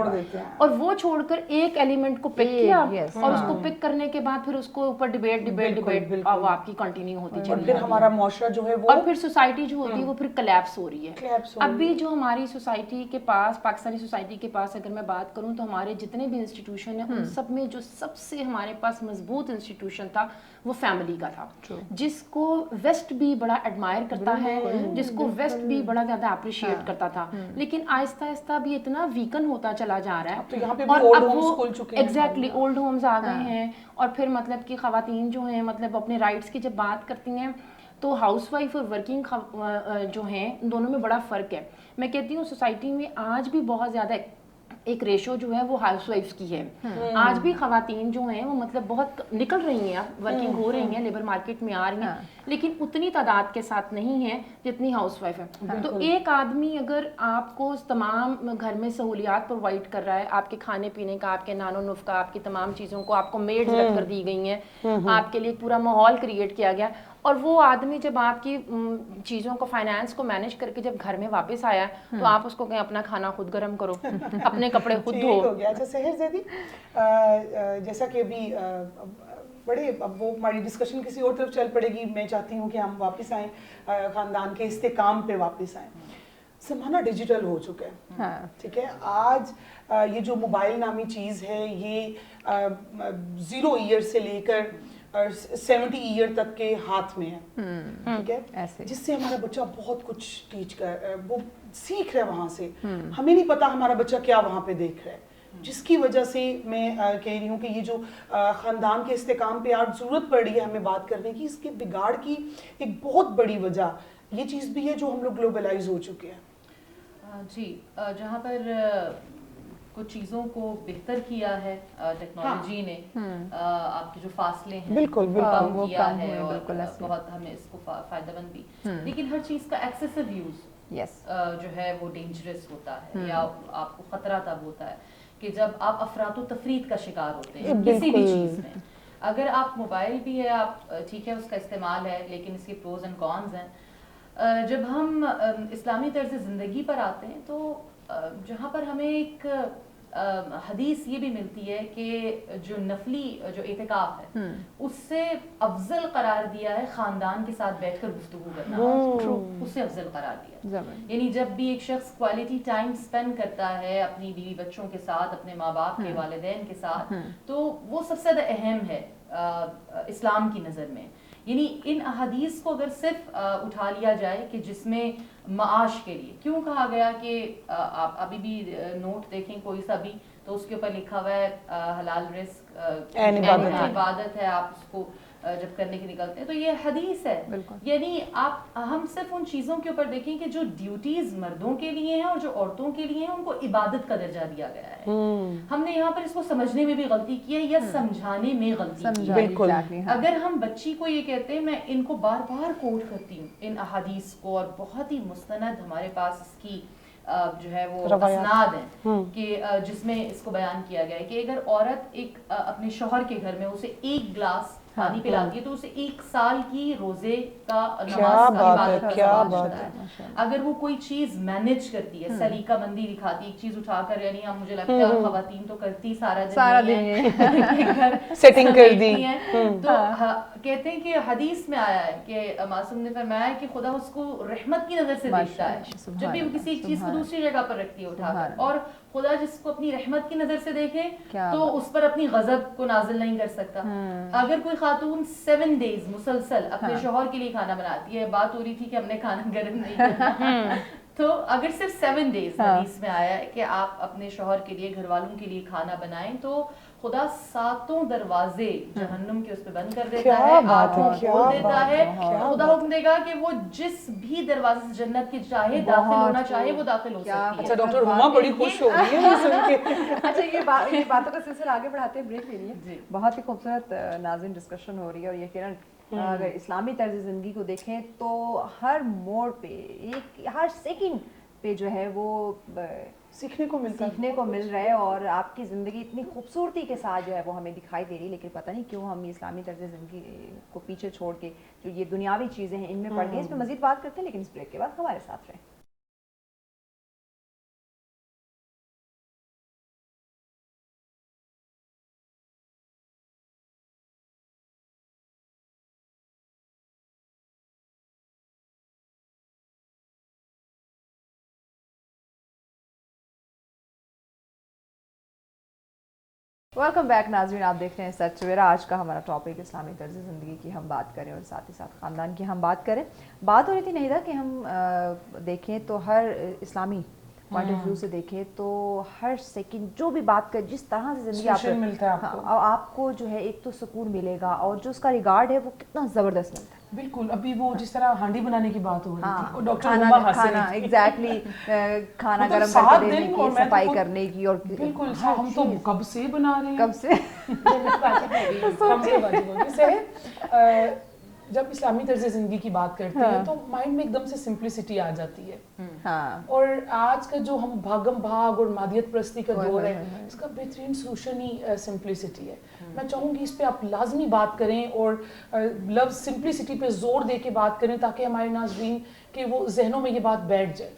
اور وہ چھوڑ کر ایک ایلیمنٹ کو پک کیا اور اس کو پک کرنے کے بعد پھر اس کو اوپر ڈیبیٹ وہ آپ کی کنٹینیو ہوتی چلی جاتی ہے, ہمارا معاشرہ جو ہے اور پھر سوسائٹی جو ہوتی ہے وہ پھر کلیپس ہو رہی ہے. اب بھی جو ہماری سوسائٹی کے پاس, پاکستانی سوسائٹی کے پاس اگر میں بات کروں تو ہمارے جتنے بھی انسٹیٹیوشن ہیں ان سب میں جو سب سے ہمارے پاس مضبوط انسٹیٹیوشن تھا وہ فیملی کا تھا, جس کو ویسٹ بھی بڑا ایڈمائر کرتا ہے, جس کو ویسٹ بھی بڑا زیادہ اپریشیٹ کرتا تھا. لیکن آہستہ آہستہ بھی اتنا ویکن ہوتا چلا جا رہا ہے, اور اب وہ ایگزیکٹلی اولڈ ہومز آ گئے ہیں. اور پھر مطلب کہ خواتین جو ہیں مطلب اپنے رائٹس کی جب بات کرتی ہیں تو ہاؤس وائف اور ورکنگ جو ہیں ان دونوں میں بڑا فرق ہے. میں کہتی ہوں سوسائٹی میں آج بھی بہت زیادہ ایک ریشو جو ہے وہ ہاؤس وائفس کی ہے. آج بھی خواتین جو ہیں وہ مطلب بہت نکل رہی ہیں, ورکنگ ہو رہی ہیں, لیبر مارکیٹ میں آ رہی ہیں, لیکن اتنی تعداد کے ساتھ نہیں ہیں جتنی ہاؤس وائف ہے. تو ایک آدمی اگر آپ کو تمام گھر میں سہولیات پرووائڈ کر رہا ہے, آپ کے کھانے پینے کا, آپ کے نان و نفقہ, آپ کی تمام چیزوں کو آپ کو میڈز رکھ کر دی گئی ہیں, آپ کے لیے پورا ماحول کریٹ کیا گیا, اور وہ آدمی جب آپ کی چیزوں کو فائنانس کو مینیج کر کے جب گھر میں واپس آیا تو آپ اس کو کہیں اپنا کھانا خود گرم کرو, اپنے کپڑے خود دھو. اچھا سحر زیدی, جیسا کہ ابھی بڑے اب وہ ہماری ڈسکشن کسی اور طرف چل پڑے گی, میں چاہتی ہوں کہ ہم واپس آئیں خاندان کے استحکام پہ واپس آئیں. زمانہ ڈیجیٹل ہو چکا ہے, ٹھیک ہے, آج یہ جو موبائل نامی چیز ہے یہ 0 ایئر سے لے کر 70 ایئر تک کے ہاتھ میں ہے, ٹھیک ہے, جس سے ہمارا بچہ بہت کچھ ٹیچ کر وہ سیکھ رہا ہے وہاں سے. ہمیں نہیں پتا ہمارا بچہ کیا وہاں پہ دیکھ رہا ہے, جس کی وجہ سے میں کہہ رہی ہوں کہ یہ جو خاندان کے استحکام پہ آج ضرورت پڑ رہی ہے ہمیں بات کرنے کی, اس کے بگاڑ کی ایک بہت بڑی وجہ یہ چیز بھی ہے جو ہم لوگ گلوبلائز ہو چکے ہیں. جی, جہاں پر کچھ چیزوں کو بہتر کیا ہے ٹیکنالوجی نے, آپ کے جو فاصلے ہیں بالکل کم کیا کم ہے, ہوئے, اور بالکل ایسے. بہت ہمیں اس کو فائدہ مند بھی, لیکن ہر چیز کا ایکسیسو یوز یس جو ہے وہ ڈینجرس ہوتا ہے, یا آپ کو خطرہ تب ہوتا ہے کہ جب آپ افراط و تفریط کا شکار ہوتے ہیں کسی بھی چیز میں. اگر آپ موبائل بھی ہے, آپ ٹھیک ہے اس کا استعمال ہے, لیکن اس کے پروز اینڈ کونز ہیں. جب ہم اسلامی طرز زندگی پر آتے ہیں تو جہاں پر ہمیں ایک حدیث یہ بھی ملتی ہے کہ جو نفلی جو اعتکاف ہے اس سے افضل قرار دیا ہے خاندان کے ساتھ بیٹھ کر گفتگو کرنا, اس سے افضل قرار دیا. یعنی جب بھی ایک شخص کوالٹی ٹائم اسپینڈ کرتا ہے اپنی بیوی بچوں کے ساتھ, اپنے ماں باپ کے والدین کے ساتھ, تو وہ سب سے زیادہ اہم ہے اسلام کی نظر میں. یعنی ان احادیث کو اگر صرف اٹھا لیا جائے کہ جس میں معاش کے لیے کیوں کہا گیا کہ آپ ابھی بھی نوٹ دیکھیں کوئی سا بھی تو اس کے اوپر لکھا ہوا ہے حلال رزق عبادت ہے, آپ اس کو جب کرنے کے نکلتے ہیں تو یہ حدیث ہے. یعنی ہم صرف ان چیزوں کے اوپر دیکھیں کہ جو ڈیوٹیز مردوں کے لیے ہیں اور جو عورتوں کے لیے ہیں ان کو عبادت کا درجہ دیا گیا ہے. ہم نے یہاں پر اس کو سمجھنے میں بھی غلطی کی ہے یا سمجھانے میں غلطی کی ہے. بالکل. اگر ہم بچی کو یہ کہتے ہیں, میں ان کو بار بار کوٹ کرتی ہوں ان احادیث کو, اور بہت ہی مستند ہمارے پاس اس کی جو ہے وہ اسناد ہیں کہ جس میں اس کو بیان کیا گیا ہے کہ اگر عورت ایک اپنے شوہر کے گھر میں اسے ایک گلاس پانی پلاتی ہے تو اسے 1 سال کی روزے کا نماز کا عبادت کا ثواب ملتا ہے. اگر وہ کوئی چیز مینج کرتی ہے, سلیقہ مندی دکھاتی ہے, ایک چیز اٹھا کر, یعنی اب مجھے لگتا ہے خواتین تو کرتی سارا دن سیٹنگ کر دی, تو کہتے ہیں کہ حدیث میں آیا ہے کہ معصوم نے فرمایا ہے کہ خدا اس کو رحمت کی نظر سے دیکھتا ہے جب بھی وہ کسی ایک چیز کو دوسری جگہ پر رکھتی ہے اٹھا کر, اور خدا جس کو اپنی رحمت کی نظر سے دیکھے تو اس پر اپنی غضب کو نازل نہیں کر سکتا. اگر کوئی خاتون 7 days مسلسل اپنے شوہر کے لیے کھانا بناتی ہے, بات ہو رہی تھی کہ ہم نے کھانا گرم نہیں کرنا, تو اگر صرف 7 days حدیث میں آیا ہے کہ آپ اپنے شوہر کے لیے, گھر والوں کے لیے کھانا بنائیں, تو خدا 7 دروازے جہنم کے اس پہ بند کر دیتا ہے, 8 کھول دیتا ہے. خدا حکم دے گا کہ وہ جس بھی دروازے سے جنت کے چاہے داخل ہونا چاہے وہ داخل ہو سکتی ہے. اچھا ڈاکٹر ہما بڑی خوش ہو رہی ہے سن کے. اچھا یہ باتوں کا سلسلہ آگے بڑھاتے ہیں, بریک لے لیے. بہت ہی خوبصورت ناظرین ڈسکشن ہو رہی ہے, اور یقیناً اگر اسلامی طرز زندگی کو دیکھیں تو ہر موڑ پہ, ہر سیکنڈ پہ جو ہے وہ سیکھنے کو مل رہا ہے, اور آپ کی زندگی اتنی خوبصورتی کے ساتھ جو ہے وہ ہمیں دکھائی دے رہی ہے. لیکن پتہ نہیں کیوں ہم اسلامی طرز زندگی کو پیچھے چھوڑ کے جو یہ دنیاوی چیزیں ہیں ان میں پڑ گئے. اس پہ مزید بات کرتے ہیں, لیکن اس بریک کے بعد ہمارے ساتھ رہیں. ویلکم بیک ناظرین, آپ دیکھ رہے ہیں سچ سویرا. آج کا ہمارا ٹاپک اسلامی طرز زندگی کی ہم بات کریں, اور ساتھ ہی ساتھ خاندان کی ہم بات کریں. بات ہو رہی تھی نہیدہ کہ ہم دیکھیں تو ہر اسلامی پوائنٹ آف ویو سے دیکھیں تو ہر سیکنڈ جو بھی بات کر, جس طرح سے زندگی آپ کو جو ہے ایک تو سکون ملے گا, اور جو اس کا ریگارڈ ہے وہ کتنا زبردست ملتا ہے. بالکل. ابھی وہ جس طرح ہانڈی بنانے کی بات ہو رہی تھی, کھانا ایگزیکٹلی کھانا گرم کر کے دینے کی, صفائی کرنے کی, اور بالکل ہم تو کب سے بنا رہے ہیں, کب سے جب اسلامی طرز زندگی کی بات کرتے ہیں تو مائنڈ میں ایک دم سے سمپلسٹی آ جاتی ہے. اور آج کا جو ہم بھاگم بھاگ اور مادیت پرستی کا دور ہے, اس کا بہترین سولوشن ہی سمپلسٹی ہے. میں چاہوں گی اس پہ آپ لازمی بات کریں, اور لفظ سمپلسٹی پہ زور دے کے بات کریں, تاکہ ہمارے ناظرین کے وہ ذہنوں میں یہ بات بیٹھ جائے.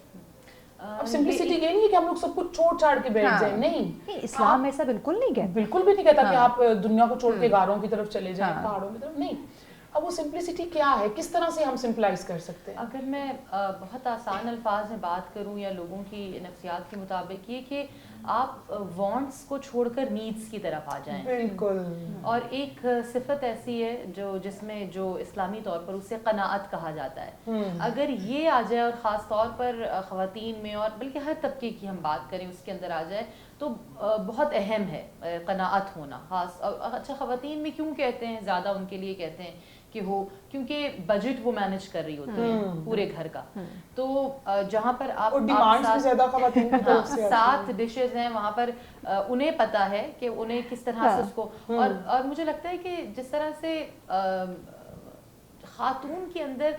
اب سمپلسٹی یہ نہیں ہے کہ ہم لوگ سب کچھ چھوڑ چھاڑ کے بیٹھ جائیں, نہیں, اسلام ایسا بالکل نہیں کہتا, بالکل بھی نہیں کہتا کہ آپ دنیا کو چھوڑ کے غاروں کی طرف چلے جائیں, پہاڑوں کی طرف, نہیں. اب وہ سمپلسٹی کیا ہے, کس طرح سے ہم سمپلائز کر سکتے ہیں؟ اگر میں بہت آسان الفاظ میں بات کروں یا لوگوں کی نفسیات کے مطابق, یہ کہ آپ وانٹس کو چھوڑ کر نیڈس کی طرف آ جائیں. بالکل. اور ایک صفت ایسی ہے جس میں جو اسلامی طور پر اسے قناعت کہا جاتا ہے. اگر یہ آ جائے, اور خاص طور پر خواتین میں, اور بلکہ ہر طبقے کی ہم بات کریں اس کے اندر آ جائے, تو تو بہت اہم ہے قناعت ہونا. خاص اچھا خواتین میں کیوں کہتے ہیں زیادہ ان کے لیے کہتے ہیں کہ ہو, کیونکہ بجٹ وہ مینج کر رہی ہوتی ہیں پورے گھر کا. تو جہاں پر آپ ڈیمانڈز بھی زیادہ خواتین کی طرف سے 7 ڈشز ہیں وہاں پر انہیں پتہ ہے کہ انہیں کس طرح سے اس کو, اور مجھے لگتا ہے کہ جس طرح سے خاتون کے اندر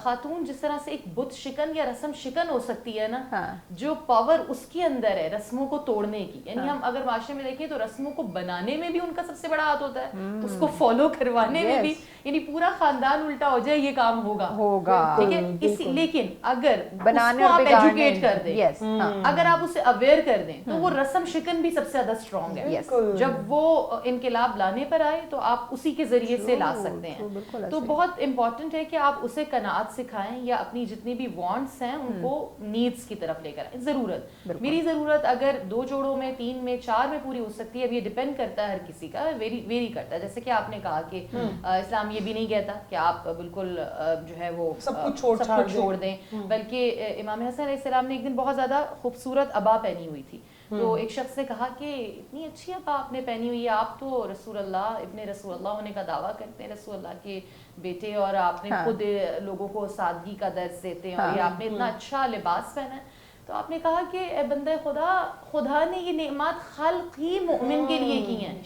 خاتون جس طرح سے ایک بت شکن یا رسم شکن ہو سکتی ہے نا, جو پاور اس کے اندر ہے رسموں کو توڑنے کی. یعنی ہم اگر معاشرے میں دیکھیں تو رسموں کو بنانے میں بھی ان کا سب سے بڑا ہاتھ ہوتا ہے, اس کو فالو کروانے میں بھی, یعنی پورا خاندان الٹا ہو جائے یہ کام ہوگا, ٹھیک ہے. لیکن اگر بنانے آپ اور ایجوکیٹ کر دیں, اگر آپ اسے اویئر کر دیں, تو وہ رسم شکن بھی سب سے زیادہ اسٹرانگ ہے. جب وہ انقلاب لانے پر آئے تو آپ اسی کے ذریعے سے لا سکتے ہیں. تو بہت امپورٹنٹ ہے کہ آپ اسے قناعت سکھائیں, یا اپنی جتنی بھی وانٹس ہیں ان کو نیڈس کی طرف لے کر آئیں. ضرورت, میری ضرورت اگر 2 جوڑوں میں 3 میں 4 میں پوری ہو سکتی ہے, اب یہ ڈیپینڈ کرتا ہے ہر کسی کا, ویری کرتا ہے. جیسے کہ آپ نے کہا کہ اسلام یہ بھی نہیں کہتا کہ آپ بالکل جو ہے وہ سب کچھ چھوڑ دیں, بلکہ امام حسن علیہ السلام نے ایک دن بہت زیادہ خوبصورت عبا پہنی ہوئی تھی. تو ایک شخص نے کہا کہ اتنی اچھی عبا آپ نے پہنی ہوئی ہے, آپ تو رسول اللہ ابن رسول اللہ ہونے کا دعویٰ کرتے ہیں, رسول اللہ کے بیٹے, اور آپ نے خود لوگوں کو سادگی کا درس دیتے ہیں, اور آپ نے اتنا اچھا لباس پہنا ہے. تو آپ نے کہا کہ اے بندے خدا نے یہ نعمات خلق ہی مومن کے لیے کی ہیں.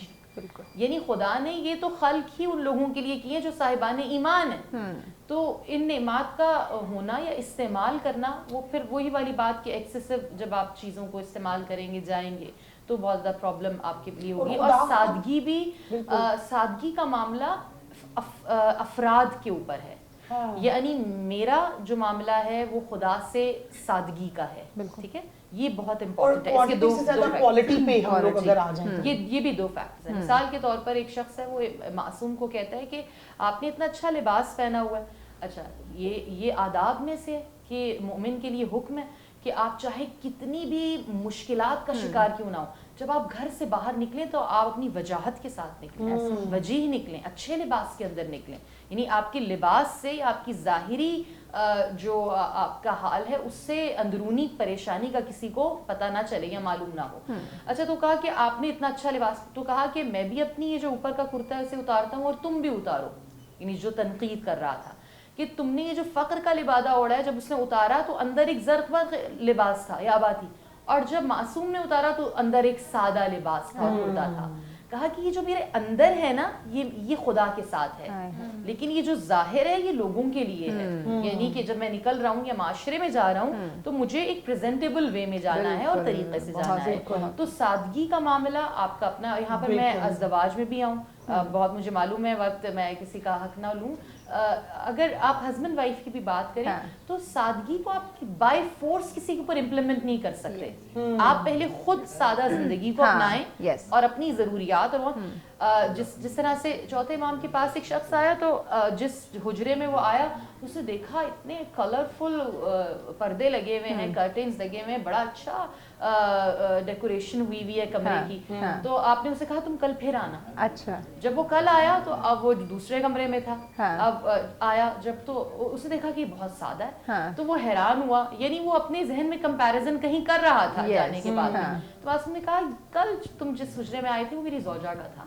یعنی خدا نے یہ تو خلق ہی ان لوگوں کے لیے کی ہیں جو صاحبان ایمان ہیں. تو ان نعمات کا ہونا یا استعمال کرنا, وہ پھر وہی والی بات کہ ایکسیسو جب آپ چیزوں کو استعمال کریں گے جائیں گے تو بہت زیادہ پرابلم آپ کے لیے ہوگی. اور سادگی بھی, سادگی کا معاملہ افراد کے اوپر ہے. یعنی میرا جو معاملہ ہے وہ خدا سے سادگی کا ہے, ٹھیک ہے. یہ بہت امپورٹنٹ ہے. اس کے دو کوالٹی پہ ہم لوگ اگر آ جائیں, یہ بھی 2 فیکٹرز ہیں. مثال کے طور پر ایک شخص ہے وہ معصوم کو کہتا ہے کہ آپ نے اتنا اچھا لباس پہنا ہوا ہے. اچھا یہ آداب میں سے ہے کہ مومن کے لیے حکم ہے کہ آپ چاہے کتنی بھی مشکلات کا شکار کیوں نہ ہو, جب آپ گھر سے باہر نکلیں تو آپ اپنی وجاہت کے ساتھ نکلیں, وجیح نکلیں, اچھے لباس کے اندر نکلیں. یعنی آپ کے لباس سے, آپ کی ظاہری جو آپ کا حال ہے اس سے اندرونی پریشانی کا کسی کو پتہ نہ چلے یا معلوم نہ ہو. اچھا, تو کہا کہ آپ نے اتنا اچھا لباس, تو کہا کہ میں بھی اپنی یہ جو اوپر کا کرتا ہے اسے اتارتا ہوں اور تم بھی اتارو. یعنی جو تنقید کر رہا تھا کہ تم نے یہ جو فقر کا لبادہ اوڑھا ہے, جب اس نے اتارا تو اندر ایک زرق لباس تھا یا آبا تھی, اور جب معصوم نے اتارا تو اندر ایک سادہ لباس تھا, کرتا تھا. کہا کہ یہ جو میرے اندر ہے نا یہ خدا کے ساتھ ہے, لیکن یہ جو ظاہر ہے یہ لوگوں کے لیے ہے. یعنی کہ جب میں نکل رہا ہوں یا معاشرے میں جا رہا ہوں تو مجھے ایک پریزنٹیبل وے میں جانا ہے اور طریقے سے جانا ہے. تو سادگی کا معاملہ آپ کا اپنا, یہاں پر میں ازدواج میں بھی آؤں, بہت مجھے معلوم ہے وقت میں کسی کا حق نہ لوں, اگر آپ ہسبینڈ وائف کی بھی بات کریں تو سادگی کو آپ بائی فورس کسی کے اوپر امپلیمنٹ نہیں کر سکتے. آپ پہلے خود سادہ زندگی کو اپنائیں اور اپنی ضروریات, اور جس طرح سے چوتھے امام کے پاس ایک شخص آیا تو جس حجرے میں وہ آیا اس نے دیکھا اتنے کلرفل پردے لگے ہوئے ہیں, کرٹنز لگے ہوئے ہیں, بڑا اچھا ڈیکوریشن ہوئی ہے کمرے کی. تو آپ نے اسے کہا تم کل پھر آنا. اچھا, جب وہ کل آیا تو اب وہ دوسرے کمرے میں تھا, اب آیا جب تو اس نے دیکھا کہ بہت سادہ ہے, تو وہ حیران ہوا. یعنی وہ اپنے ذہن میں کمپیریزن کہیں کر رہا تھا جانے کے بعد. تو اس نے کہا کل تم جس حجرے میں آئے تھے وہ میری زوجہ کا تھا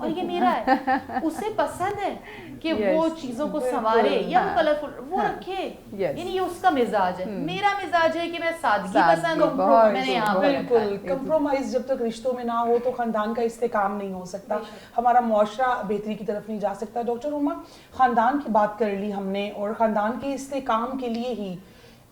اور یہ میرا ہے. اسے پسند ہے کہ وہ چیزوں کو سنوارے یا وہ کلرفل وہ رکھے, یعنی یہ اس کا مزاج ہے. میرا مزاج ہے کہ میں سادگی پسند ہوں, میں نے یہاں پر بالکل کمپرومائز جب تک رشتوں میں نہ ہو تو خاندان کا استحکام نہیں ہو سکتا, ہمارا معاشرہ بہتری کی طرف نہیں جا سکتا. ڈاکٹر روما, خاندان کی بات کر لی ہم نے, اور خاندان کے استحکام کے لیے ہی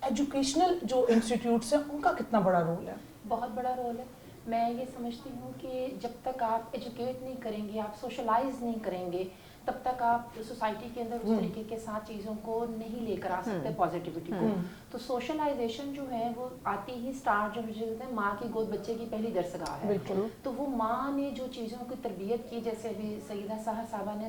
ایجوکیشنل جو انسٹیٹیوٹس ہیں ان کا کتنا بڑا رول ہے؟ بہت بڑا رول ہے. میں یہ سمجھتی ہوں کہ جب تک آپ ایجوکیٹ نہیں کریں گے, آپ سوشلائز نہیں کریں گے, تب تک آپ سوسائٹی کے اندر اس طریقے کے ساتھ چیزوں کو نہیں لے کر آ سکتے پازیٹیوٹی کو. تو سوشلائزیشن جو ہے وہ آتی ہی اسٹارٹ جو ہوتے ہیں ماں کی گود بچے کی پہلی درسگاہ ہے. تو وہ ماں نے جو چیزوں کی تربیت کی, جیسے ابھی سیدہ صاحبہ نے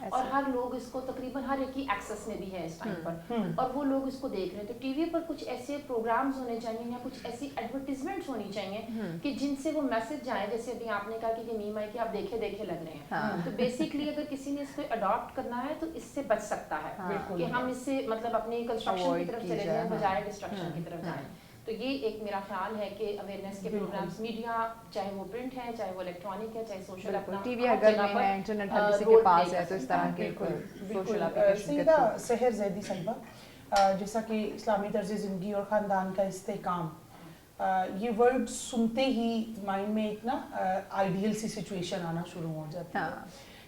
اور ہر لوگ اس کو تقریباً ہر ایک کی ایکسیس میں بھی ہے اس ٹائم پر، اور وہ لوگ اس کو دیکھ رہے ہیں. تو ٹی وی پر کچھ ایسے پروگرامز ہونے چاہیے یا کچھ ایسی ایڈورٹیزمنٹس ہونی چاہیے کہ جن سے وہ میسج جائے. جیسے ابھی آپ نے کہا کہ یہ میم ہے کہ آپ دیکھے دیکھے لگ رہے ہیں، تو بیسکلی اگر کسی نے اس کو اڈاپٹ کرنا ہے تو اس سے بچ سکتا ہے کہ ہم اس سے مطلب اپنی کنسٹرکشن کی طرف چلے جائیں بجائے ڈسٹرکشن کی طرف جائیں. تو یہ ایک میرا خیال ہے کہ اویئرنیس کے پروگرامز میڈیا، چاہے وہ پرنٹ ہے، چاہے وہ الیکٹرانک ہے، چاہے سوشل، اپنا ٹی وی ہر گھر میں ہے، انٹرنیٹ ہر کسی کے پاس ہے، تو اس طرح کے سوشل اپلیکیشن. سیدھا سحر زیدی صاحبہ، جیسا کہ اسلامی طرز زندگی اور خاندان کا استحکام، یہ ورڈ سنتے ہی مائنڈ میں ایک نا آئیڈیل سی سچویشن آنا شروع ہو جاتی ہے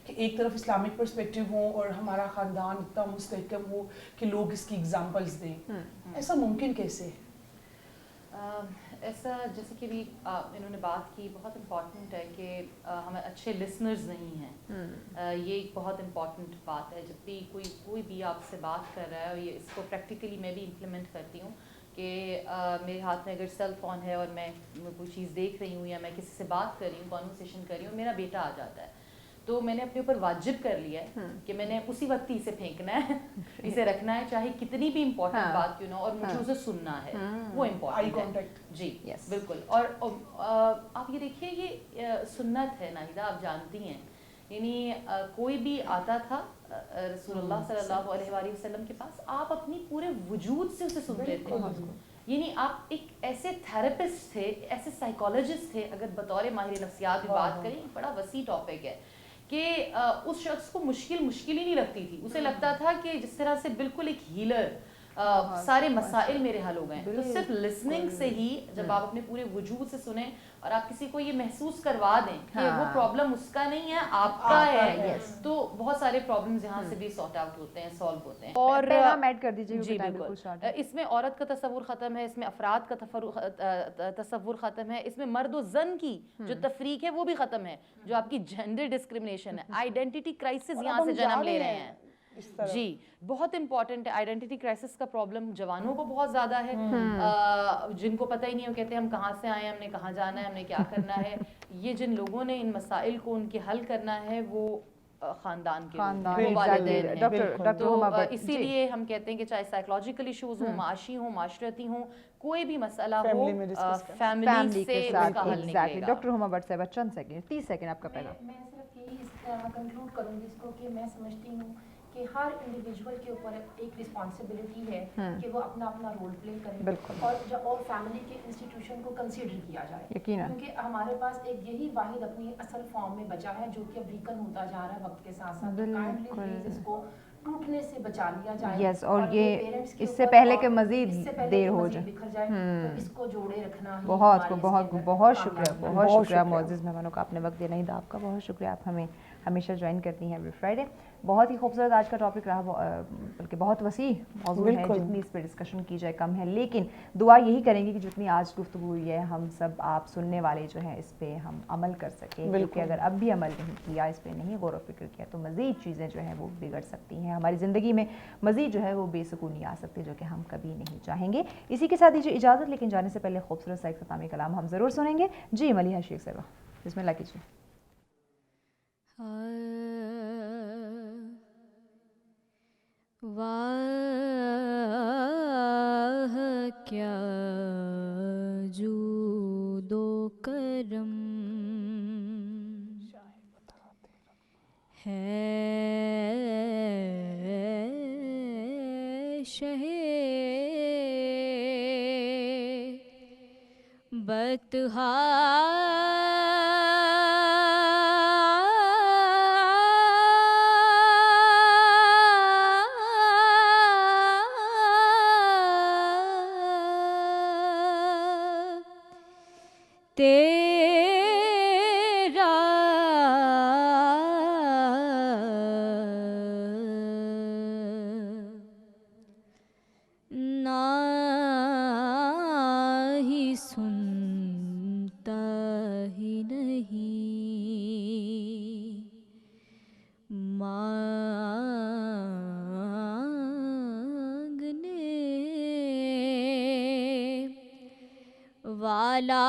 کہ ایک طرف اسلامک پرسپیکٹیو ہو اور ہمارا خاندان اتنا مستحکم ہو کہ لوگ اس کی ایگزامپلس دیں. ایسا ممکن کیسے ہے؟ ایسا جیسے کہ بھی انہوں نے بات کی، بہت امپورٹنٹ ہے کہ ہمیں اچھے لسنرز نہیں ہیں. یہ ایک بہت امپورٹنٹ بات ہے. جب بھی کوئی بھی آپ سے بات کر رہا ہے، اور یہ اس کو پریکٹیکلی میں بھی امپلیمنٹ کرتی ہوں کہ میرے ہاتھ میں اگر سیل فون ہے اور میں کوئی چیز دیکھ رہی ہوں یا میں کسی سے بات کر رہی ہوں، کانورسیشن کر رہی ہوں، میرا بیٹا آ جاتا ہے، تو میں نے اپنے اوپر واجب کر لیا ہے کہ میں نے اسی وقت ہی اسے پھینکنا ہے، اسے رکھنا ہے، چاہے کتنی بھی امپورٹنٹ بات کیوں نہ ہو، اور مجھے اسے سننا ہے. وہ امپورٹنٹ ہے. جی بالکل. اور آپ یہ دیکھیے، یہ سنت ہے ناہیدہ، آپ جانتی ہیں، یعنی کوئی بھی آتا تھا رسول اللہ صلی اللہ علیہ وآلہ وسلم کے پاس، آپ اپنی پورے وجود سے اسے سنتے تھے. یعنی آپ ایک ایسے تھراپسٹ تھے، ایسے سائیکالوجسٹ تھے. اگر بطور ماہر نفسیات بھی بات کریں، بڑا وسیع ٹاپک ہے کہ اس شخص کو مشکل ہی نہیں لگتی تھی. اسے لگتا تھا کہ جس طرح سے بالکل ایک ہیلر، سارے مسائل میرے حل ہو گئے. تو صرف لسننگ سے ہی، جب آپ اپنے پورے وجود سے سنیں اور آپ کسی کو یہ محسوس کروا دیں کہ وہ پرابلم اس کا نہیں ہے، آپ کا ہے، تو بہت سارے پرابلمز یہاں سے بھی سارٹ آؤٹ ہوتے ہیں، سالو ہوتے ہیں. اور پیغام ایڈ کر دیجیے. جی بالکل. اس میں عورت کا تصور ختم ہے، اس میں افراد کا تصور ختم ہے، اس میں مرد و زن کی جو تفریق ہے وہ بھی ختم ہے. جو آپ کی جینڈر ڈسکریمنیشن ہے، آئیڈینٹی کرائسس یہاں سے جنم لے رہے ہیں. جی بہت امپورٹنٹ ہے. آئیڈینٹی کرائسس کا پرابلم جوانوں کو بہت زیادہ ہے، جن کو پتہ ہی نہیں ہو، کہتے ہیں ہم کہاں سے آئے ہیں، ہم نے کہاں جانا ہے، ہم نے کیا کرنا ہے. یہ جن لوگوں نے ان مسائل کو ان کے حل کرنا ہے، وہ خاندان کے وہ والدین ہیں. تو اسی لیے ہم کہتے ہیں کہ چاہے سائیکولوجیکل ایشوز ہوں، معاشی ہوں، معاشرتی ہوں، کوئی بھی مسئلہ ہو، فیملی سے اس کا حل نکلے گا. ڈاکٹر ہما بٹ صاحبہ چند سیکنڈ، 30 سیکنڈ آپ کا پیغام. میں صرف یہی کنکلوڈ کروں گی اس کو کہ میں سمجھتی ہوں کہ ہر انڈیویجول کے اوپر ایک رسپانسبلٹی ہے کہ وہ اپنا اپنا رول پلے کرے، اور فیملی کے انسٹیٹیوشن کو کنسیڈر کیا جائے. کیونکہ ہمارے پاس ایک یہی واحد اپنی اصل فارم میں بچا ہے جو کہ اب ویکن ہوتا جا رہا ہے وقت کے ساتھ ساتھ. کائنڈلی پلیز اس کو ٹوٹنے سے بچا لیا جائے. یس، اور یہ اس سے پہلے کہ مزید دیر ہو جائے، بکھر جائے، تو اس کو جوڑے رکھنا ہی بہت شکریہ معزز مہمانوں کا. آپ نے وقت دیا. نہیں آپ کا بہت شکریہ. آپ ہمیں ہمیشہ جوائن کرتی ہیں ایوری فرائیڈے. بہت ہی خوبصورت آج کا ٹاپک رہا، بلکہ بہت وسیع موضوع ہے، جتنی اس پہ ڈسکشن کی جائے کم ہے. لیکن دعا یہی کریں گے کہ جتنی آج گفتگو ہوئی ہے، ہم سب آپ سننے والے جو ہیں اس پہ ہم عمل کر سکیں. کیونکہ اگر اب بھی عمل نہیں کیا، اس پہ نہیں غور و فکر کیا، تو مزید چیزیں جو ہیں وہ بگڑ سکتی ہیں. ہماری زندگی میں مزید جو ہے وہ بے سکونی آ سکتی ہے، جو کہ ہم کبھی نہیں چاہیں گے. اسی کے ساتھ دیجیے اجازت، لیکن جانے سے پہلے خوبصورت سا ایک ختامی کلام ہم ضرور سنیں گے. جی ملیحہ شیخ صاحبہ، بسم اللہ کیجیے. واہ کیا جود و کرم ہے شہ بطحا تیرا نا ہی سنتا ہی نہیں مانگنے والا